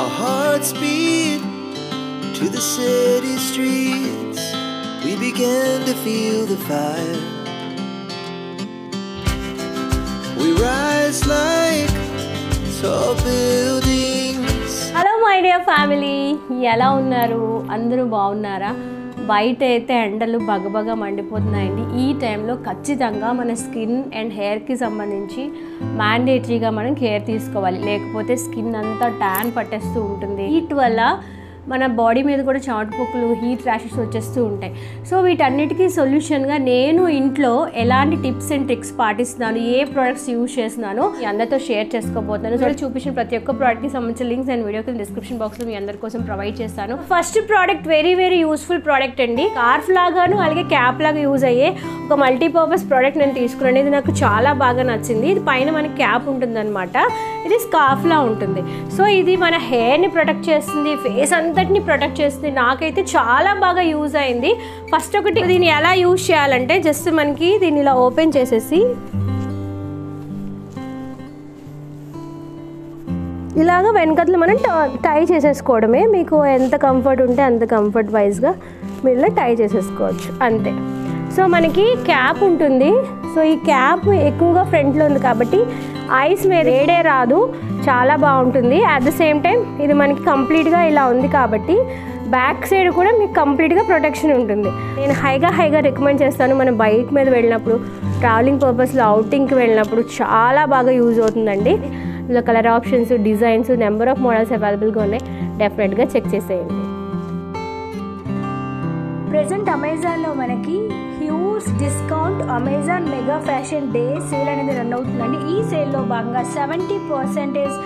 Our hearts beat to the city streets. We began to feel the fire. We rise like tall buildings. Hello my dear family, ఎలా ఉన్నారు? అందరూ బాగున్నారా? బయట అయితే ఎండలు బగబగా మండిపోతున్నాయండి. ఈ టైంలో ఖచ్చితంగా మన స్కిన్ అండ్ హెయిర్కి సంబంధించి మ్యాండేటరీగా మనం కేర్ తీసుకోవాలి, లేకపోతే స్కిన్ అంతా ట్యాన్ పట్టేస్తూ ఉంటుంది. హీట్ వల్ల మన బాడీ మీద కూడా చాటుపోకులు, హీట్ ర్యాషెస్ వచ్చేస్తూ ఉంటాయి. సో వీటన్నిటికీ సొల్యూషన్గా నేను ఇంట్లో ఎలాంటి టిప్స్ అండ్ ట్రిక్స్ పాటిస్తున్నాను, ఏ ప్రోడక్ట్స్ యూజ్ చేస్తున్నానో మీ అందరితో షేర్ చేసుకోబోతున్నాను. సో చూపించిన ప్రతి ఒక్క ప్రోడక్ట్కి సంబంధించిన లింక్స్ అండ్ వీడియో కింద డిస్క్రిప్షన్ బాక్స్లో మీ అందరి కోసం ప్రొవైడ్ చేస్తాను. First product very useful product అండి. స్కార్ఫ్ లాగాను అలాగే క్యాప్ లాగా యూజ్ అయ్యే ఒక మల్టీపర్పస్ ప్రోడక్ట్ నేను తీసుకున్నాను. ఇది నాకు చాలా బాగా నచ్చింది. ఇది పైన మనకి క్యాప్ ఉంటుంది అనమాట, ఇది స్కార్ఫ్లా ఉంటుంది. సో ఇది మన హెయిర్ని ప్రొటెక్ట్ చేస్తుంది, ఫేస్ అంతటిని ప్రొటెక్ట్ చేస్తుంది. నాకైతే చాలా బాగా యూజ్ అయింది. ఫస్ట్ ఒకటి దీన్ని ఎలా యూజ్ చేయాలంటే జస్ట్ మనకి దీన్ని ఇలా ఓపెన్ చేసేసి ఇలాగ వెనకట్లు మనం టై చేసేసుకోవడమే. మీకు ఎంత కంఫర్ట్ ఉంటే అంత కంఫర్ట్ వైజ్గా మీరు ఇలా టై చేసేసుకోవచ్చు, అంతే. సో మనకి క్యాప్ ఉంటుంది. సో ఈ క్యాప్ ఎక్కువగా ఫ్రంట్లో ఉంది కాబట్టి ఐస్ మీద వేడే రాదు, చాలా బాగుంటుంది. అట్ ద సేమ్ టైం ఇది మనకి కంప్లీట్గా ఇలా ఉంది కాబట్టి బ్యాక్ సైడ్ కూడా మీకు కంప్లీట్గా ప్రొటెక్షన్ ఉంటుంది. నేను హైగా రికమెండ్ చేస్తాను. మనం బైక్ మీద వెళ్ళినప్పుడు, ట్రావెలింగ్ పర్పస్లో అవుటింగ్కి వెళ్ళినప్పుడు చాలా బాగా యూజ్ అవుతుందండి. ఇలా colour options, designs, number of models అవైలబుల్గా ఉన్నాయి. డెఫినెట్గా చెక్ చేసేయండి. ప్రెజెంట్ అమెజాన్లో మనకి huge discount Amazon mega fashion day sale అనేది రన్ అవుతుందండి. ఈ సేల్లో భాగంగా 70%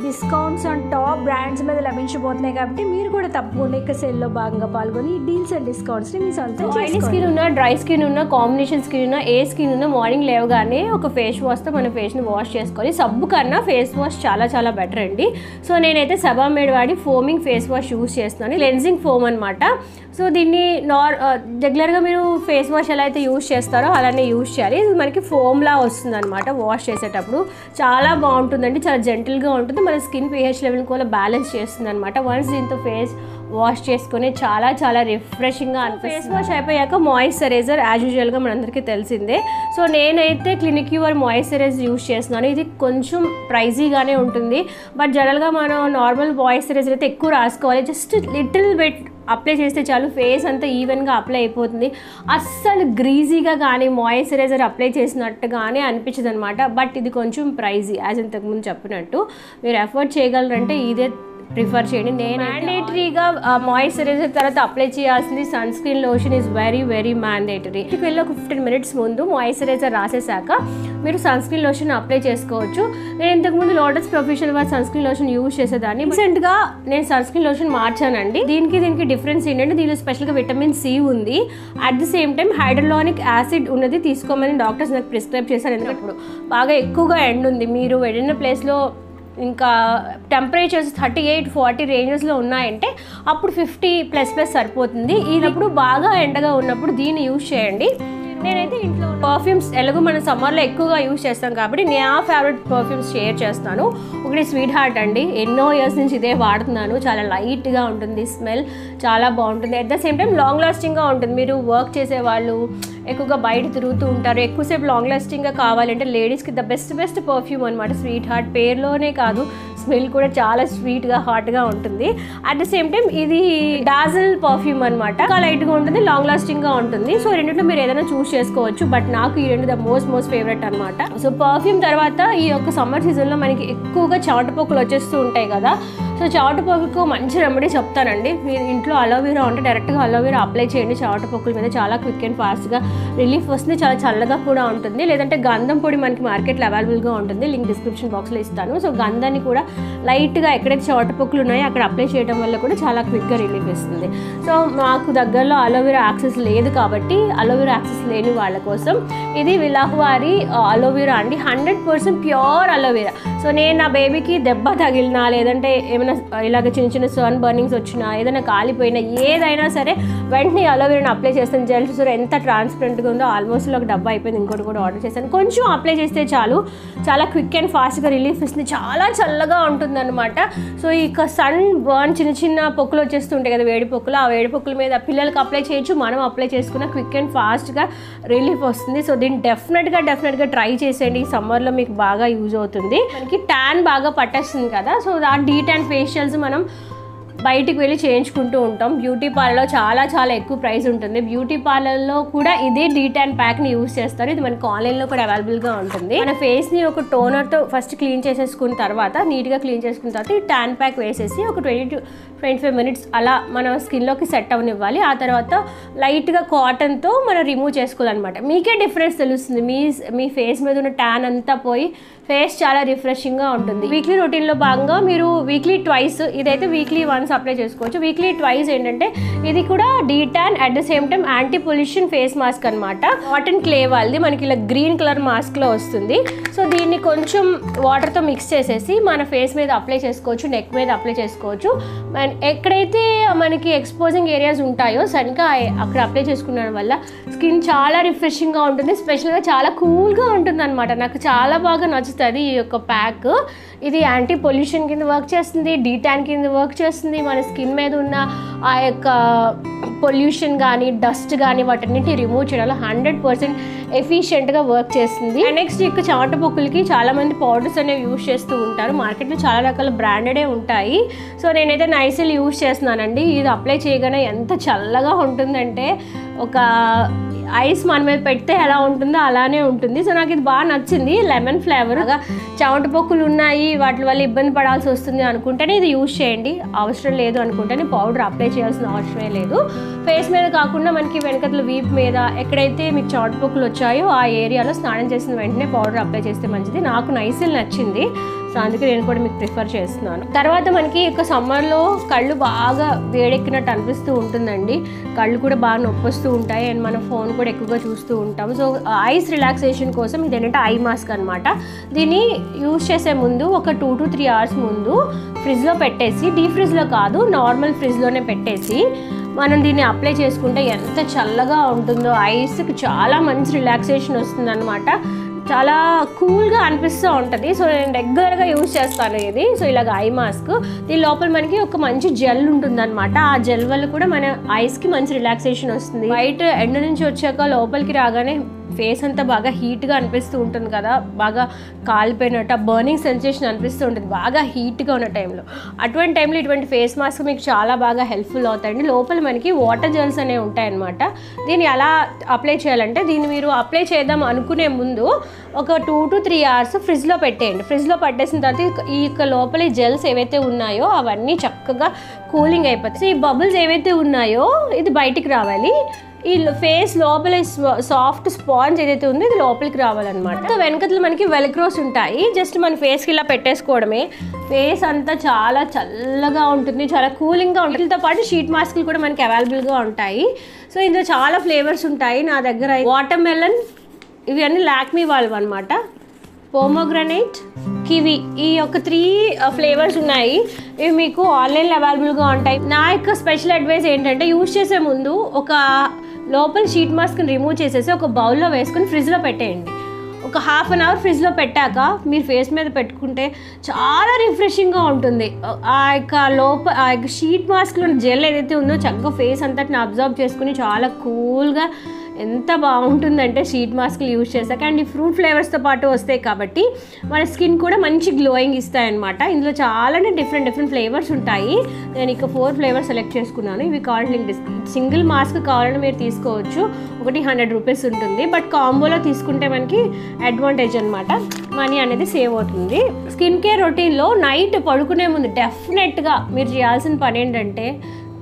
డిస్కౌంట్స్ ఆన్ టాప్ బ్రాండ్స్ మీద లభించబోతున్నాయి. కాబట్టి మీరు కూడా తప్పకుండా ఇక సేల్లో భాగంగా పాల్గొని ఈ డీల్స్ అండ్ డిస్కౌంట్స్ని మీ సొంతం ఆయిలీ స్కిన్ ఉన్నా, డ్రై స్కిన్ ఉన్నా, కాంబినేషన్ స్కిన్ ఉన్నా, ఏ స్కిన్ ఉన్నా మార్నింగ్ లేవగానే ఒక ఫేస్ వాష్తో మన ఫేస్ని వాష్ చేసుకోవాలి. సబ్బు కన్నా ఫేస్ వాష్ చాలా బెటర్ అండి. సో నేనైతే సబామేడ్ వాడి ఫోమింగ్ ఫేస్ వాష్ యూజ్ చేస్తున్నాను. క్లెన్జింగ్ ఫోమ్ అనమాట. సో దీన్ని రెగ్యులర్గా మీరు ఫేస్ వాష్ ఎలా అయితే యూజ్ చేస్తారో అలానే యూజ్ చేయాలి. ఇది మనకి ఫోమ్లా వస్తుంది అనమాట వాష్ చేసేటప్పుడు. చాలా బాగుంటుందండి, చాలా జెంటిల్గా ఉంటుంది. మన స్కిన్ pH లెవెల్ కూడా బ్యాలెన్స్ చేస్తుంది అనమాట. వన్స్ దీంతో ఫేస్ వాష్ చేసుకుని చాలా రిఫ్రెషింగ్గా అనిపిస్తుంది. ఫేస్ వాష్ అయిపోయాక మాయిశ్చరైజర్ యాజ్ యూజువల్గా మనందరికీ తెలిసిందే. సో నేనైతే క్లినిక్ యూర్ మాయిశ్చరైజర్ యూజ్ చేస్తున్నాను. ఇది కొంచెం ప్రైజీగానే ఉంటుంది, బట్ జనరల్గా మనం నార్మల్ మాయిశ్చరైజర్ అయితే ఎక్కువ రాసుకోవాలి. జస్ట్ లిటిల్ బిట్ అప్లై చేస్తే చాలు, ఫేస్ అంతా ఈవెన్గా అప్లై అయిపోతుంది. అస్సలు గ్రీజీగా కానీ మాయిశ్చరైజర్ అప్లై చేసినట్టుగానే అనిపించదు అనమాట. బట్ ఇది కొంచెం ప్రైజీ, యాజ్ ఇంతకుముందు చెప్పినట్టు. మీరు ఎఫర్ట్ చేయగలరంటే ఇదే ప్రిఫర్ చేయండి. నేను మ్యాండేటరీగా మాయిశ్చరైజర్ తర్వాత అప్లై చేయాల్సింది sunscreen lotion is very mandatory. వెళ్ళి ఒక 15 minutes ముందు మాయిశ్చరైజర్ రాసేసాక మీరు సన్ స్క్రీన్ లోషన్ అప్లై చేసుకోవచ్చు. నేను ఇంతకుముందు లోటస్ ప్రొఫెషనల్ వారి సన్ స్క్రీన్ లోషన్ యూజ్ చేసేదాన్ని. రీసెంట్గా నేను సన్ స్క్రీన్ లోషన్ మార్చానండి. దీనికి డిఫరెన్స్ ఏంటంటే దీనిలో స్పెషల్గా విటమిన్ సి ఉంది. At the same time hyaluronic acid ఉన్నది తీసుకోమని డాక్టర్స్ నాకు ప్రిస్క్రైబ్ చేశారు. ఎందుకంటే బాగా ఎక్కువగా ఎండ్ ఉంది, మీరు వెళ్ళిన ప్లేస్లో ఇంకా టెంపరేచర్స్ 38-40 రేంజెస్లో ఉన్నాయంటే అప్పుడు 50++ సరిపోతుంది. ఈనప్పుడు బాగా ఎండగా ఉన్నప్పుడు దీన్ని యూజ్ చేయండి. నేనైతే ఇంట్లో పర్ఫ్యూమ్స్ ఎలాగో మనం సమ్మర్లో ఎక్కువగా యూజ్ చేస్తాం కాబట్టి నేను ఆ ఫేవరెట్ పర్ఫ్యూమ్స్ షేర్ చేస్తాను. ఒకటి స్వీట్ హార్ట్ అండి, ఎన్నో ఇయర్స్ నుంచి ఇదే వాడుతున్నాను. చాలా లైట్గా ఉంటుంది, స్మెల్ చాలా బాగుంటుంది. At the same time long లాస్టింగ్గా ఉంటుంది. మీరు వర్క్ చేసేవాళ్ళు, ఎక్కువగా బయట తిరుగుతూ ఉంటారు, ఎక్కువసేపు లాంగ్ లాస్టింగ్గా కావాలంటే లేడీస్కి ద బెస్ట్ పర్ఫ్యూమ్ అనమాట స్వీట్ హార్ట్. పేరులోనే కాదు, స్మెల్ కూడా చాలా స్వీట్గా హాట్గా ఉంటుంది. అట్ ద సేమ్ టైం ఇది డాజిల్ పర్ఫ్యూమ్ అనమాట. చాలా లైట్గా ఉంటుంది, లాంగ్ లాస్టింగ్గా ఉంటుంది. సో రెండింటిలో మీరు ఏదైనా చూస్ చేసుకోవచ్చు. బట్ నాకు ఈ రెండు ద మోస్ట్ ఫేవరెట్ అనమాట. సో పర్ఫ్యూమ్ తర్వాత ఈ యొక్క సమ్మర్ సీజన్లో మనకి ఎక్కువగా చాటుపోకులు వచ్చేస్తూ ఉంటాయి కదా. సో చాటుపోకులకు మంచి రెమెడీ చెప్తానండి. మీరు ఇంట్లో అలోవెరా ఉంటే డైరెక్ట్గా అలోవెరా అప్లై చేయండి. చాటుపోకుల మీద చాలా క్విక్ అండ్ ఫాస్ట్గా రిలీఫ్ వస్తుంది, చాలా చల్లగా కూడా ఉంటుంది. లేదంటే గంధం పొడి మనకి మార్కెట్లో అవైలబుల్గా ఉంటుంది, లింక్ డిస్క్రిప్షన్ బాక్స్లో ఇస్తాను. సో గంధాన్ని కూడా లైట్గా ఎక్కడైతే చాటుపోకులు ఉన్నాయో అక్కడ అప్లై చేయడం వల్ల కూడా చాలా క్విక్గా రిలీఫ్ ఇస్తుంది. సో మాకు దగ్గరలో అలోవెరా యాక్సెస్ లేదు కాబట్టి అలోవెరా యాక్సెస్ లేని వాళ్ళ కోసం ఇది విలాహ్వారి అలోవెరా అండి. 100% ప్యూర్ అలోవెరా. సో నేను నా బేబీకి దెబ్బ తగిలినా లేదంటే ఏమైనా ఏదైనా ఇలాగ చిన్న చిన్న సన్ బర్నింగ్స్ వచ్చినా, ఏదైనా కాలిపోయినా, ఏదైనా సరే వెంటనే అలోవెరాని అప్లై చేస్తాను. జెల్ చూసారు ఎంత ట్రాన్స్పరెంట్గా ఉందో. ఆల్మోస్ట్ ఒక డబ్బా అయిపోయింది, ఇంకోటి కూడా ఆర్డర్ చేశాను. కొంచెం అప్లై చేస్తే చాలు, చాలా క్విక్ అండ్ ఫాస్ట్గా రిలీఫ్ ఇస్తుంది. చాలా చల్లగా ఉంటుంది అనమాట. సో ఇక సన్ బర్న్ చిన్న చిన్న పొక్కులు వచ్చేస్తుంటాయి కదా, వేడి పొక్కులు. ఆ వేడి పొక్కుల మీద పిల్లలకి అప్లై చేయొచ్చు, మనం అప్లై చేసుకున్న క్విక్ అండ్ ఫాస్ట్గా రిలీఫ్ వస్తుంది. సో దీన్ని డెఫినెట్గా ట్రై చేసేయండి. ఈ సమ్మర్లో మీకు బాగా యూజ్ అవుతుంది. మనకి ట్యాన్ బాగా పట్టేస్తుంది కదా, సో ఆ డీటాన్ ఫేషియల్స్ మనం బయటికి వెళ్ళి చేయించుకుంటూ ఉంటాం. బ్యూటీ పార్లర్లో చాలా ఎక్కువ ప్రైస్ ఉంటుంది. బ్యూటీ పార్లర్లో కూడా ఇదే డీటాన్ ప్యాక్ని యూజ్ చేస్తారు. ఇది మనకి ఆన్లైన్లో కూడా అవైలబుల్గా ఉంటుంది. మన ఫేస్ని ఒక టోనర్తో ఫస్ట్ క్లీన్ చేసేసుకున్న తర్వాత, నీట్గా క్లీన్ చేసుకున్న తర్వాత ఈ ట్యాన్ ప్యాక్ వేసేసి ఒక 20 to 25 minutes అలా మన స్కిన్లోకి సెట్ అవనివ్వాలి. ఆ తర్వాత లైట్గా కాటన్తో మనం రిమూవ్ చేసుకోవాలన్నమాట. మీకే డిఫరెన్స్ తెలుస్తుంది. మీ ఫేస్ మీద ఉన్న ట్యాన్ అంతా పోయి ఫేస్ చాలా రిఫ్రెషింగ్గా ఉంటుంది. వీక్లీ రొటీన్లో భాగంగా మీరు వీక్లీ ట్వైస్, ఇదైతే వీక్లీ వన్స్ అప్లై చేసుకోవచ్చు. వీక్లీ ట్వైస్ ఏంటంటే ఇది కూడా D-Tan at the same time anti pollution face mask అనమాట. కాటన్ క్లే వాళ్ళది మనకి ఇలా గ్రీన్ కలర్ మాస్క్లో వస్తుంది. సో దీన్ని కొంచెం వాటర్తో మిక్స్ చేసేసి మన ఫేస్ మీద అప్లై చేసుకోవచ్చు, నెక్ మీద అప్లై చేసుకోవచ్చు. ఎక్కడైతే మనకి ఎక్స్పోజింగ్ ఏరియాస్ ఉంటాయో సరిగ్గా అక్కడ అప్లై చేసుకున్న వల్ల స్కిన్ చాలా రిఫ్రెషింగ్గా ఉంటుంది. స్పెషల్గా చాలా కూల్గా ఉంటుంది అనమాట. నాకు చాలా బాగా నచ్చుతుంది ఈ యొక్క ప్యాక్. ఇది యాంటీ పొల్యూషన్ కింద వర్క్ చేస్తుంది, డీటాన్ కింద వర్క్ చేస్తుంది. మన స్కిన్ మీద ఉన్న ఆ యొక్క పొల్యూషన్ కానీ డస్ట్ కానీ వాటన్నిటిని రిమూవ్ చేయడంలో 100% ఎఫిషియెంట్గా వర్క్ చేస్తుంది. అండ్ నెక్స్ట్ ఇక చెమట పొక్కులకి చాలామంది పౌడర్స్ అనేవి యూజ్ చేస్తూ ఉంటారు. మార్కెట్లో చాలా రకాల బ్రాండెడే ఉంటాయి. సో నేనైతే నైసిల్ యూజ్ చేస్తున్నానండి. ఇది అప్లై చేయగానే ఎంత చల్లగా ఉంటుందంటే, ఒక ఐస్ మన మీద పెడితే ఎలా ఉంటుందో అలానే ఉంటుంది. సో నాకు ఇది బాగా నచ్చింది. Lemon flavour. చెమట పొక్కులు ఉన్నాయి, వాటి వల్ల ఇబ్బంది పడాల్సి వస్తుంది అనుకుంటేనే ఇది యూజ్ చేయండి. అవసరం లేదు అనుకుంటేనే పౌడర్ అప్లై చేయాల్సిన అవసరమే లేదు. ఫేస్ మీద కాకుండా మనకి వెనకట్ల వీప్ మీద ఎక్కడైతే మీకు చెమట పొక్కులు వచ్చాయో ఆ ఏరియాలో స్నానం చేసిన వెంటనే పౌడర్ అప్లై చేస్తే మంచిది. నాకు నైసిల్ నచ్చింది, సో అందుకే నేను కూడా మీకు ప్రిఫర్ చేస్తున్నాను. తర్వాత మనకి ఇక సమ్మర్లో కళ్ళు బాగా వేడెక్కినట్టు అనిపిస్తూ ఉంటుందండి. కళ్ళు కూడా బాగా నొప్పి వస్తూ ఉంటాయి. అండ్ మన ఫోన్ కూడా ఎక్కువగా చూస్తూ ఉంటాం. సో ఐస్ రిలాక్సేషన్ కోసం ఇది ఏంటంటే ఐ మాస్క్ అనమాట. దీన్ని యూజ్ చేసే ముందు ఒక 2 to 3 hours ముందు ఫ్రిడ్జ్లో పెట్టేసి, డీప్ ఫ్రిడ్జ్లో కాదు నార్మల్ ఫ్రిడ్జ్లోనే పెట్టేసి మనం దీన్ని అప్లై చేసుకుంటే ఎంత చల్లగా ఉంటుందో. ఐస్కి చాలా మంచి రిలాక్సేషన్ వస్తుంది అనమాట. చాలా కూల్గా అనిపిస్తూ ఉంటుంది. సో నేను రెగ్యులర్గా యూజ్ చేస్తాను ఇది. సో ఇలాగ ఐ మాస్క్, దీని లోపల మనకి ఒక మంచి జెల్ ఉంటుందన్నమాట. ఆ జెల్ వల్ల కూడా మన ఐస్కి మంచి రిలాక్సేషన్ వస్తుంది. బయట ఎండ నుంచి వచ్చాక లోపలికి రాగానే ఫేస్ అంతా బాగా హీట్గా అనిపిస్తూ ఉంటుంది కదా, బాగా కాలిపోయినట్టు బర్నింగ్ సెన్సేషన్ అనిపిస్తూ ఉంటుంది బాగా హీట్గా ఉన్న టైంలో. అటువంటి టైంలో ఇటువంటి ఫేస్ మాస్క్ మీకు చాలా బాగా హెల్ప్ఫుల్ అవుతాయండి. లోపల మనకి వాటర్ జెల్స్ అనేవి ఉంటాయన్నమాట. దీన్ని ఎలా అప్లై చేయాలంటే, దీన్ని మీరు అప్లై చేద్దాం అనుకునే ముందు ఒక 2 to 3 hours ఫ్రిడ్జ్లో పెట్టేయండి. ఫ్రిడ్జ్లో పట్టేసిన తర్వాత ఈ లోపల జెల్స్ ఏవైతే ఉన్నాయో అవన్నీ చక్కగా కూలింగ్ అయిపోతాయి. ఈ బబుల్స్ ఏవైతే ఉన్నాయో ఇది బయటికి రావాలి. ఈ ఫేస్ లోపల సాఫ్ట్ స్పాంజ్ ఏదైతే ఉందో ఇది లోపలికి రావాలన్నమాట. వెనకట్లో మనకి వెల్క్రోస్ ఉంటాయి. జస్ట్ మన ఫేస్కి ఇలా పెట్టేసుకోవడమే. ఫేస్ అంతా చాలా చల్లగా ఉంటుంది, చాలా కూలింగ్గా ఉంటుంది. దీంతో పాటు షీట్ మాస్క్లు కూడా మనకి అవైలబుల్గా ఉంటాయి. సో ఇందులో చాలా ఫ్లేవర్స్ ఉంటాయి. నా దగ్గర వాటర్ మెలన్, ఇవి అన్నీ లాక్మీ వాళ్ళవి అనమాట. పోమోగ్రనేట్, కివి, ఈ యొక్క 3 ఫ్లేవర్స్ ఉన్నాయి. ఇవి మీకు ఆన్లైన్లో అవైలబుల్గా ఉంటాయి. నా యొక్క స్పెషల్ అడ్వైస్ ఏంటంటే, యూజ్ చేసే ముందు ఒక లోపల షీట్ మాస్క్ని రిమూవ్ చేసేసి ఒక బౌల్లో వేసుకొని ఫ్రిడ్జ్లో పెట్టేయండి. ఒక 1/2 hour ఫ్రిడ్జ్లో పెట్టాక మీరు ఫేస్ మీద పెట్టుకుంటే చాలా రిఫ్రెషింగ్గా ఉంటుంది. ఆ యొక్క షీట్ మాస్క్లో జెల్ ఏదైతే ఉందో చక్కగా ఫేస్ అంతటిని అబ్జర్వ్ చేసుకుని చాలా కూల్గా ఎంత బాగుంటుందంటే షీట్ మాస్క్లు యూజ్ చేశాక. అండ్ ఈ ఫ్రూట్ ఫ్లేవర్స్తో పాటు వస్తాయి కాబట్టి మన స్కిన్ కూడా మంచి గ్లోయింగ్ ఇస్తాయన్నమాట. ఇందులో చాలా డిఫరెంట్ ఫ్లేవర్స్ ఉంటాయి. నేను ఇక 4 ఫ్లేవర్స్ సెలెక్ట్ చేసుకున్నాను. ఇవి కావాలంటే సింగిల్ మాస్క్ కావాలని మీరు తీసుకోవచ్చు. ఒకటి 100 రూపీస్ ఉంటుంది. బట్ కాంబోలో తీసుకుంటే మనకి అడ్వాంటేజ్ అనమాట, మనీ అనేది సేవ్ అవుతుంది. స్కిన్ కేర్ రొటీన్లో నైట్ పడుకునే ముందు డెఫినెట్గా మీరు చేయాల్సిన పని ఏంటంటే,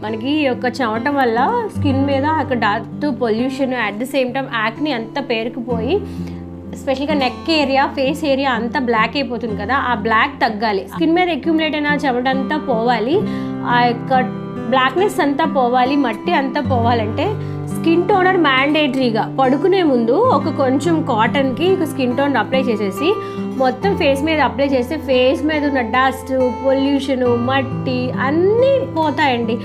మనకి ఈ యొక్క చెమట వల్ల స్కిన్ మీద అక్కడ dust, pollution, at the same time acne అంతా పేరుకుపోయి స్పెషల్గా నెక్ ఏరియా, ఫేస్ ఏరియా అంతా బ్లాక్ అయిపోతుంది కదా, ఆ బ్లాక్ తగ్గాలి. స్కిన్ మీద అక్యుములేట్ అయిన చెమట అంతా పోవాలి, ఆ యొక్క బ్లాక్నెస్ అంతా పోవాలి, మట్టి అంతా పోవాలంటే స్కిన్ టోనర్ మ్యాండేటరీగా పడుకునే ముందు ఒక కొంచెం కాటన్కి స్కిన్ టోనర్ అప్లై చేసేసి మొత్తం ఫేస్ మీద అప్లై చేస్తే ఫేస్ మీద ఉన్న డస్ట్, పొల్యూషన్, మట్టి అన్నీ పోతాయండి.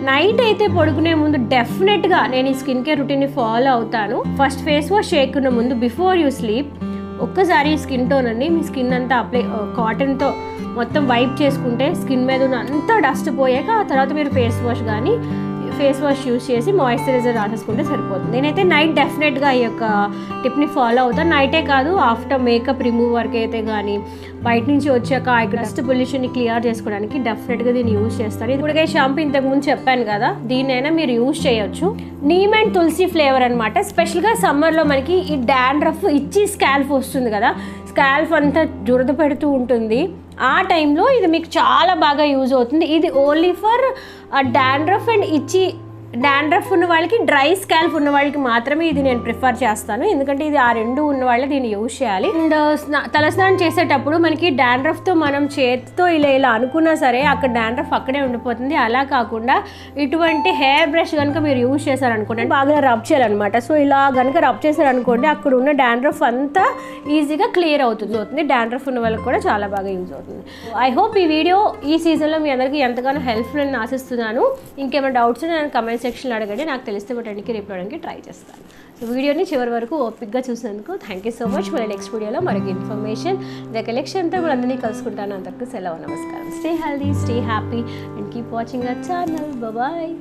నైట్ అయితే పడుకునే ముందు డెఫినెట్గా నేను ఈ స్కిన్ కేర్ రొటీన్ని ఫాలో అవుతాను. ఫస్ట్ ఫేస్ వాష్ చేయకుండా ముందు బిఫోర్ యూ స్లీప్ ఒక్కసారి స్కిన్ టోనర్ని మీ స్కిన్ అంతా అప్లై కాటన్తో మొత్తం వైప్ చేసుకుంటే స్కిన్ మీద ఉన్న అంతా డస్ట్ పోయాక ఆ తర్వాత మీరు ఫేస్ వాష్ యూస్ చేసి మాయిశ్చరైజర్ రాసేసుకుంటే సరిపోతుంది. నేనైతే నైట్ డెఫినెట్గా ఈ యొక్క టిప్ని ఫాలో అవుతాను. నైటే కాదు, ఆఫ్టర్ మేకప్ రిమూవ్ వరకు అయితే కానీ బయట నుంచి వచ్చాక ఆ యొక్క డస్ట్ పొల్యూషన్ని క్లియర్ చేసుకోవడానికి డెఫినెట్గా దీన్ని యూజ్ చేస్తాను. ఇప్పుడు షాంపూ ఇంతకుముందు చెప్పాను కదా, దీన్నైనా మీరు యూజ్ చేయొచ్చు. నీమ్ అండ్ తులసి ఫ్లేవర్ అనమాట. స్పెషల్గా సమ్మర్లో మనకి ఈ డాండ్రఫ్ ఇచ్చి స్కాల్ఫ్ వస్తుంది కదా, స్కాల్ఫ్ అంతా దురద పెడుతూ ఉంటుంది. ఆ టైంలో ఇది మీకు చాలా బాగా యూజ్ అవుతుంది. ఇది ఓన్లీ ఫర్ డాండ్రఫ్ అండ్ ఇచ్చి డాండ్రఫ్ ఉన్న వాళ్ళకి, డ్రై స్కాల్ఫ్ ఉన్న వాళ్ళకి మాత్రమే ఇది నేను ప్రిఫర్ చేస్తాను. ఎందుకంటే ఇది ఆ రెండు ఉన్న వాళ్ళే దీన్ని యూజ్ చేయాలి. అండ్ తలస్నానం చేసేటప్పుడు మనకి డాండ్రఫ్తో మనం చేతితో ఇలా అనుకున్నా సరే అక్కడ డాండ్రఫ్ అక్కడే ఉండిపోతుంది. అలా కాకుండా ఇటువంటి హెయిర్ బ్రష్ కనుక మీరు యూజ్ చేశారనుకోండి, బాగా రబ్ చేయాలన్నమాట. సో ఇలా కనుక రబ్ చేశారనుకోండి అక్కడ ఉన్న డాండ్రఫ్ అంతా ఈజీగా క్లియర్ అవుతుంది. డాండ్రఫ్ ఉన్న వాళ్ళకి కూడా చాలా బాగా యూజ్ అవుతుంది. ఐ హోప్ ఈ వీడియో ఈ సీజన్లో మీ అందరికీ ఎంతగానో హెల్ప్ఫుల్ అని ఆశిస్తున్నాను. ఇంకేమైనా డౌట్స్ నేను కమెంట్ సెక్షన్లో అడగండి, నాకు తెలిస్తే వాటికి రిప్లై అవ్వడానికి ట్రై చేస్తాను. సో వీడియోని చివరి వరకు ఓపిక్గా చూసినందుకు థ్యాంక్ యూ సో మచ్. మళ్ళీ నెక్స్ట్ వీడియోలో మరొక ఇన్ఫర్మేషన్ కలెక్షన్తో కూడా అందరినీ కలుసుకుంటాను. అందరికీ సెలవు, నమస్కారం. Stay healthy, stay happy and keep watching our channel. Bye.